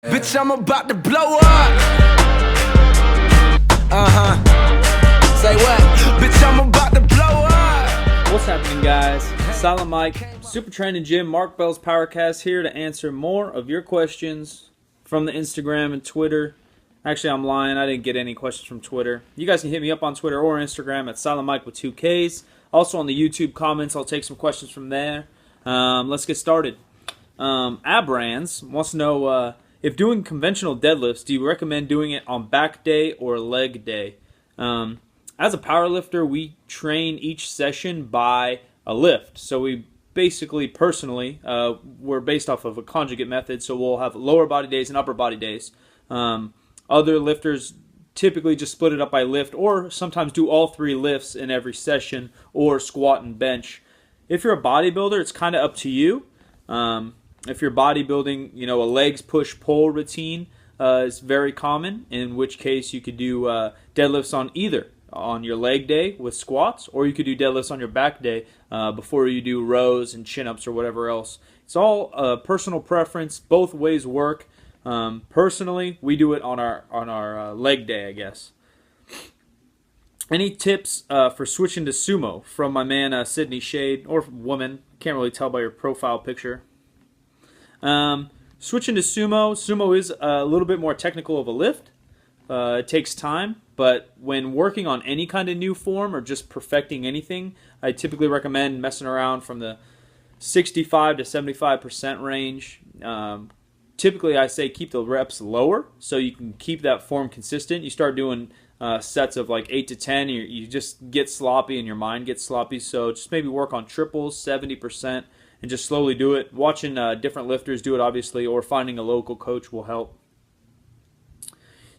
Bitch, I'm about to blow up. Say what? Bitch, I'm about to blow up. What's happening, guys? Silent Mike, Super Training Gym, Mark Bell's Powercast here to answer more of your questions from the Instagram and Twitter. Actually, I'm lying. I didn't get any questions from Twitter. You guys can hit me up on Twitter or Instagram at Silent Mike with 2 Ks. Also on the YouTube comments, I'll take some questions from there. Let's get started. Abrans wants to know, if doing conventional deadlifts, do you recommend doing it on back day or leg day? As a powerlifter, we train each session by a lift. So we basically, personally, we're based off of a conjugate method, so we'll have lower body days and upper body days. Other lifters typically just split it up by lift, or sometimes do all 3 lifts in every session, or squat and bench. If you're a bodybuilder, it's kind of up to you. If you're bodybuilding, a legs push-pull routine is very common, in which case you could do deadlifts on either on your leg day with squats, or you could do deadlifts on your back day before you do rows and chin-ups or whatever else. It's all personal preference. Both ways work. Personally, we do it on our leg day, I guess. Any tips for switching to sumo from my man Sydney Shade, or woman? Can't really tell by your profile picture. Switching to sumo is a little bit more technical of a lift. It takes time, but when working on any kind of new form or just perfecting anything, I typically recommend messing around from the 65 to 75% range. Typically, I say keep the reps lower so you can keep that form consistent. You start doing sets of like 8 to 10, you just get sloppy and your mind gets sloppy. So just maybe work on triples, 70%. And just slowly do it. Watching different lifters do it, obviously, or finding a local coach will help.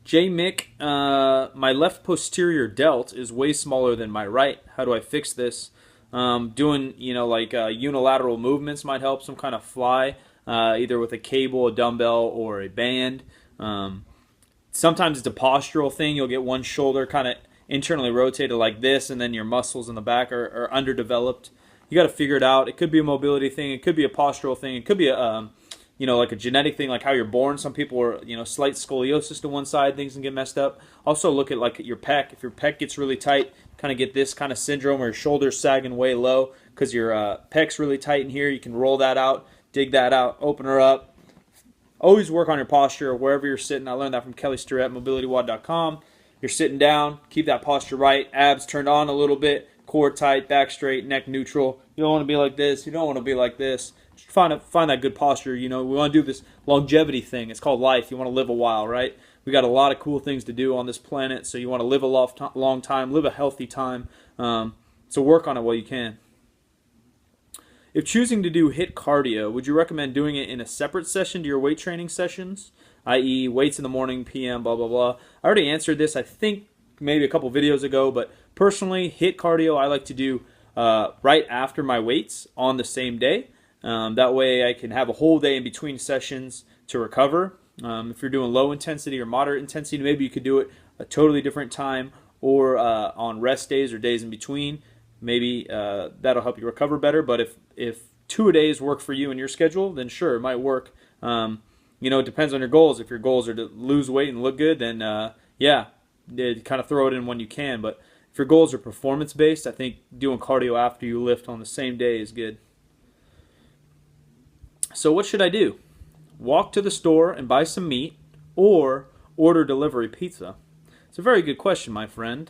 J. Mick, my left posterior delt is way smaller than my right. How do I fix this? Doing, unilateral movements might help. Some kind of fly, either with a cable, a dumbbell, or a band. Sometimes it's a postural thing. You'll get one shoulder kind of internally rotated like this, and then your muscles in the back are underdeveloped. You got to figure it out. It could be a mobility thing. It could be a postural thing. It could be like a genetic thing, like how you're born. Some people are, slight scoliosis to one side, things can get messed up. Also look at like your pec. If your pec gets really tight, kind of get this kind of syndrome where your shoulders sagging way low because your pec's really tight in here. You can roll that out, dig that out, open her up. Always work on your posture wherever you're sitting. I learned that from Kelly Starrett, mobilitywod.com. You're sitting down, keep that posture right, abs turned on a little bit. Core tight, back straight, neck neutral. You don't want to be like this. You don't want to be like this. Just find that good posture. We want to do this longevity thing. It's called life. You want to live a while, right? We got a lot of cool things to do on this planet, so you want to live a long time, live a healthy time. So work on it while you can. If choosing to do HIIT cardio, would you recommend doing it in a separate session to your weight training sessions, i.e. weights in the morning, PM, blah, blah, blah? I already answered this, I think, maybe a couple videos ago, but personally, HIIT cardio I like to do right after my weights on the same day. That way I can have a whole day in between sessions to recover. If you're doing low intensity or moderate intensity, maybe you could do it a totally different time, or on rest days or days in between. Maybe that'll help you recover better. But if 2-a-days work for you and your schedule, then sure, it might work. It depends on your goals. If your goals are to lose weight and look good, then kind of throw it in when you can. But if your goals are performance-based, I think doing cardio after you lift on the same day is good. So what should I do? Walk to the store and buy some meat, or order delivery pizza? It's a very good question, my friend.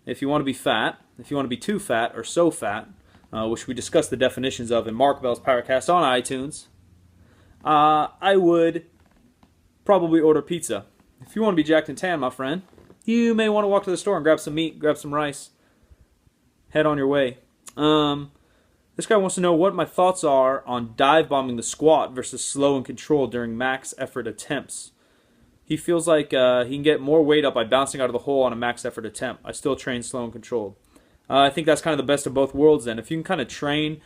If you want to be fat, if you want to be too fat or so fat, which we discussed the definitions of in Mark Bell's Powercast on iTunes, I would probably order pizza. If you want to be jacked and tan, my friend, you may want to walk to the store and grab some meat, grab some rice. Head on your way. This guy wants to know what my thoughts are on dive bombing the squat versus slow and controlled during max effort attempts. He feels like he can get more weight up by bouncing out of the hole on a max effort attempt. I still train slow and controlled. I think that's kind of the best of both worlds then. If you can kind of train,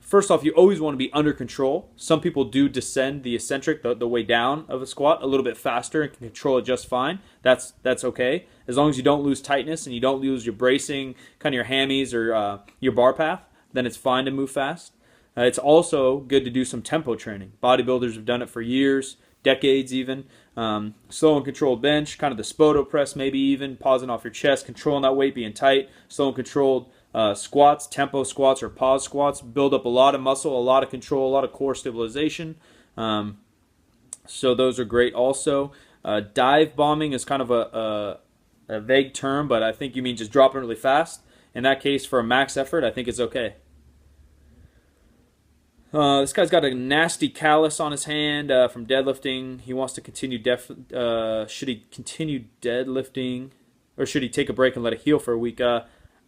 first off, you always want to be under control. Some people do descend the eccentric, the way down of a squat, a little bit faster and can control it just fine. That's okay. As long as you don't lose tightness and you don't lose your bracing, kind of your hammies or your bar path, then it's fine to move fast. It's also good to do some tempo training. Bodybuilders have done it for years. decades even. Slow and controlled bench, kind of the spoto press maybe even, pausing off your chest, controlling that weight, being tight. Slow and controlled squats, tempo squats or pause squats, build up a lot of muscle, a lot of control, a lot of core stabilization. So those are great also. Dive bombing is kind of a vague term, but I think you mean just dropping really fast. In that case, for a max effort, I think it's okay. This guy's got a nasty callus on his hand from deadlifting. He wants to continue. Should he continue deadlifting, or should he take a break and let it heal for a week?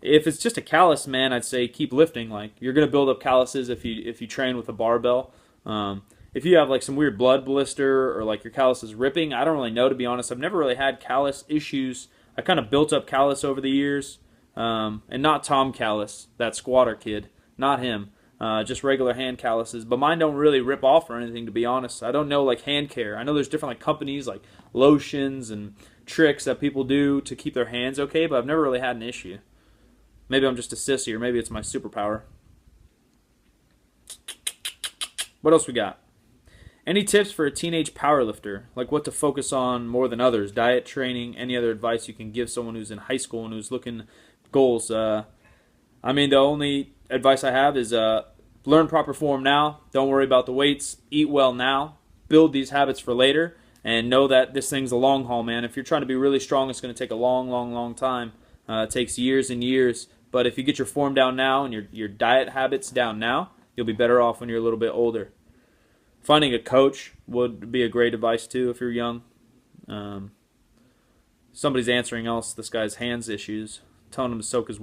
If it's just a callus, man, I'd say keep lifting. Like, you're gonna build up calluses if you train with a barbell. If you have like some weird blood blister or like your callus is ripping, I don't really know, to be honest. I've never really had callus issues. I kind of built up callus over the years, and not Tom Callus, that squatter kid, not him. Just regular hand calluses, but mine don't really rip off or anything, to be honest. I don't know like hand care. I know there's different like companies like lotions and tricks that people do to keep their hands okay, but I've never really had an issue. Maybe I'm just a sissy, or maybe it's my superpower. What else we got? Any tips for a teenage powerlifter? Like what to focus on more than others? Diet, training, any other advice you can give someone who's in high school and who's looking goals? The only advice I have is learn proper form now. Don't worry about the weights. Eat well now. Build these habits for later. And know that this thing's a long haul, man. If you're trying to be really strong, it's going to take a long, long, long time. It takes years and years. But if you get your form down now and your diet habits down now, you'll be better off when you're a little bit older. Finding a coach would be a great advice too if you're young. Somebody's answering else this guy's hands issues, telling him to soak his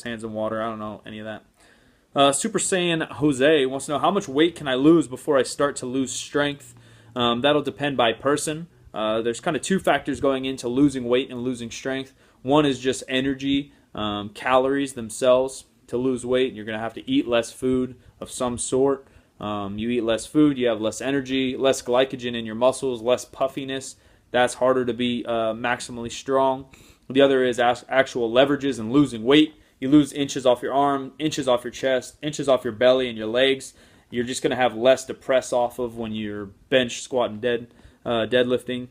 hands in water. I don't know any of that. Super Saiyan Jose wants to know, how much weight can I lose before I start to lose strength? That'll depend by person. There's kind of two factors going into losing weight and losing strength. One is just energy, calories themselves. To lose weight, you're going to have to eat less food of some sort. You eat less food, you have less energy, less glycogen in your muscles, less puffiness. That's harder to be maximally strong. The other is actual leverages and losing weight. You lose inches off your arm, inches off your chest, inches off your belly and your legs. You're just going to have less to press off of when you're bench, squatting, deadlifting.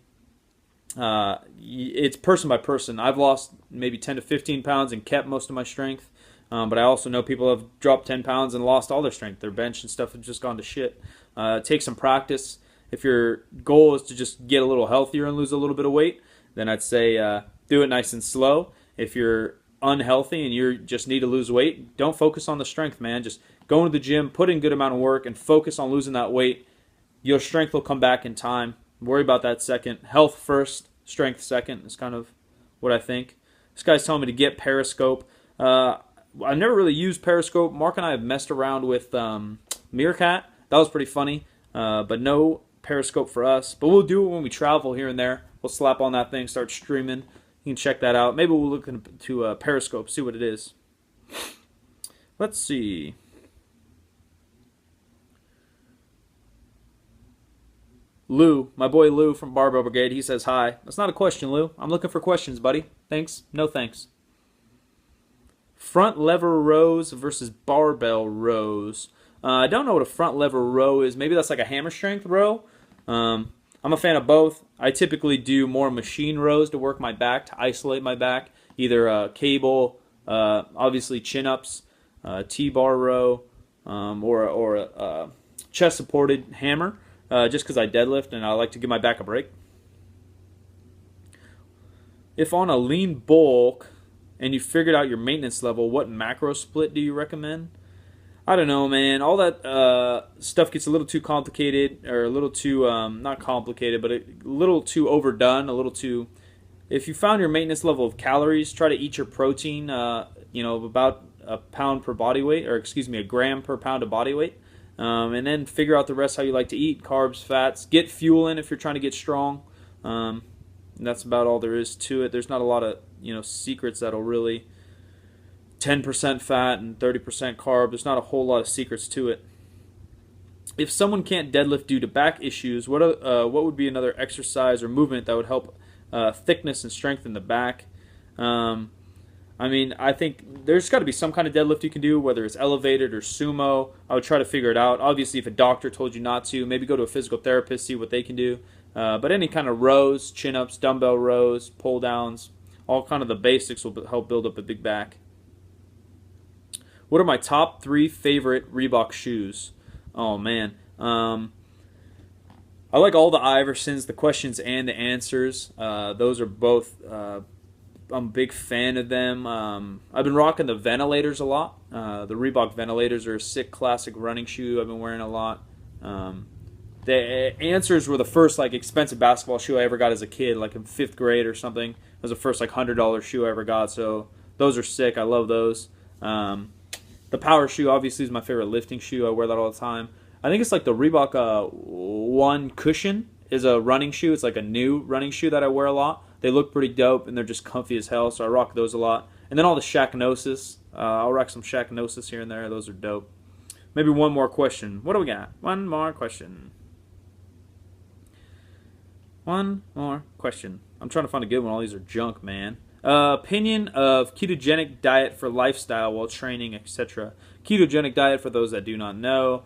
It's person by person. I've lost maybe 10 to 15 pounds and kept most of my strength. But I also know people have dropped 10 pounds and lost all their strength. Their bench and stuff have just gone to shit. Take some practice. If your goal is to just get a little healthier and lose a little bit of weight, then I'd say do it nice and slow. If you're unhealthy and you just need to lose weight, don't focus on the strength, man. Just go into the gym, put in a good amount of work, and focus on losing that weight. Your strength will come back in time. Worry about that second. Health first, strength second is kind of what I think. This guy's telling me to get Periscope. I've never really used Periscope. Mark and I have messed around with Meerkat. That was pretty funny, but no Periscope for us. But we'll do it when we travel here and there. We'll slap on that thing, start streaming. You can check that out. Maybe we'll look into Periscope, see what it is. Let's see. Lou, my boy Lou from Barbell Brigade, he says hi. That's not a question, Lou. I'm looking for questions, buddy. Thanks. No thanks. Front lever rows versus barbell rows. I don't know what a front lever row is. Maybe that's like a hammer strength row. I'm a fan of both. I typically do more machine rows to work my back, to isolate my back. Either cable, obviously chin-ups, T-bar row, or a chest-supported hammer, just because I deadlift and I like to give my back a break. If on a lean bulk and you figured out your maintenance level, what macro split do you recommend? I don't know, man. All that stuff gets a little too complicated, or a little too, not complicated, but a little too overdone, a little too... If you found your maintenance level of calories, try to eat your protein, about a pound per body weight, or excuse me, a gram per pound of body weight. And then figure out the rest how you like to eat, carbs, fats. Get fuel in if you're trying to get strong. And that's about all there is to it. There's not a lot of, secrets that'll really... 10% fat and 30% carb. There's not a whole lot of secrets to it. If someone can't deadlift due to back issues, what would be another exercise or movement that would help thickness and strength in the back? I mean, I think there's got to be some kind of deadlift you can do, whether it's elevated or sumo. I would try to figure it out. Obviously, if a doctor told you not to, maybe go to a physical therapist, see what they can do. But any kind of rows, chin-ups, dumbbell rows, pull-downs, all kind of the basics will help build up a big back. What are my top 3 favorite Reebok shoes? Oh, man. I like all the Iversons, the questions and the answers. Those are both... I'm a big fan of them. I've been rocking the ventilators a lot. The Reebok ventilators are a sick classic running shoe I've been wearing a lot. The answers were the first like expensive basketball shoe I ever got as a kid, like in 5th grade or something. It was the first like $100 shoe I ever got, so those are sick. I love those. The power shoe obviously is my favorite lifting shoe. I wear that all the time. I think it's like the Reebok One Cushion is a running shoe. It's like a new running shoe that I wear a lot. They look pretty dope, and they're just comfy as hell, so I rock those a lot. And then all the Shaqnosis. I'll rock some Shaqnosis here and there. Those are dope. Maybe one more question. What do we got? One more question. One more question. I'm trying to find a good one. All these are junk, man. Opinion of ketogenic diet for lifestyle while training, etc. Ketogenic diet, for those that do not know,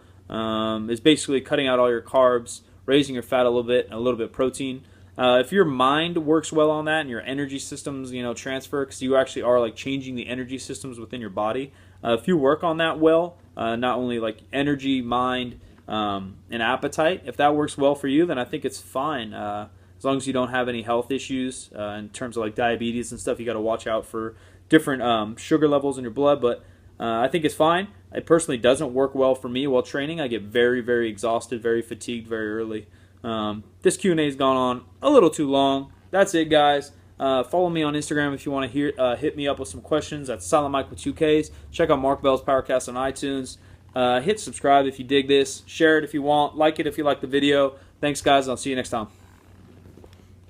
is basically cutting out all your carbs, raising your fat a little bit, and a little bit of protein. If your mind works well on that and your energy systems, transfer, because you actually are like changing the energy systems within your body. If you work on that well, not only like energy, mind, and appetite, if that works well for you, then I think it's fine. As long as you don't have any health issues in terms of like diabetes and stuff, you got to watch out for different sugar levels in your blood. But I think it's fine. It personally doesn't work well for me while training. I get very, very exhausted, very fatigued very early. This Q&A has gone on a little too long. That's it, guys. Follow me on Instagram if you want to hit me up with some questions. That's Silent Mike with 2Ks. Check out Mark Bell's Powercast on iTunes. Hit subscribe if you dig this. Share it if you want. Like it if you like the video. Thanks, guys. I'll see you next time.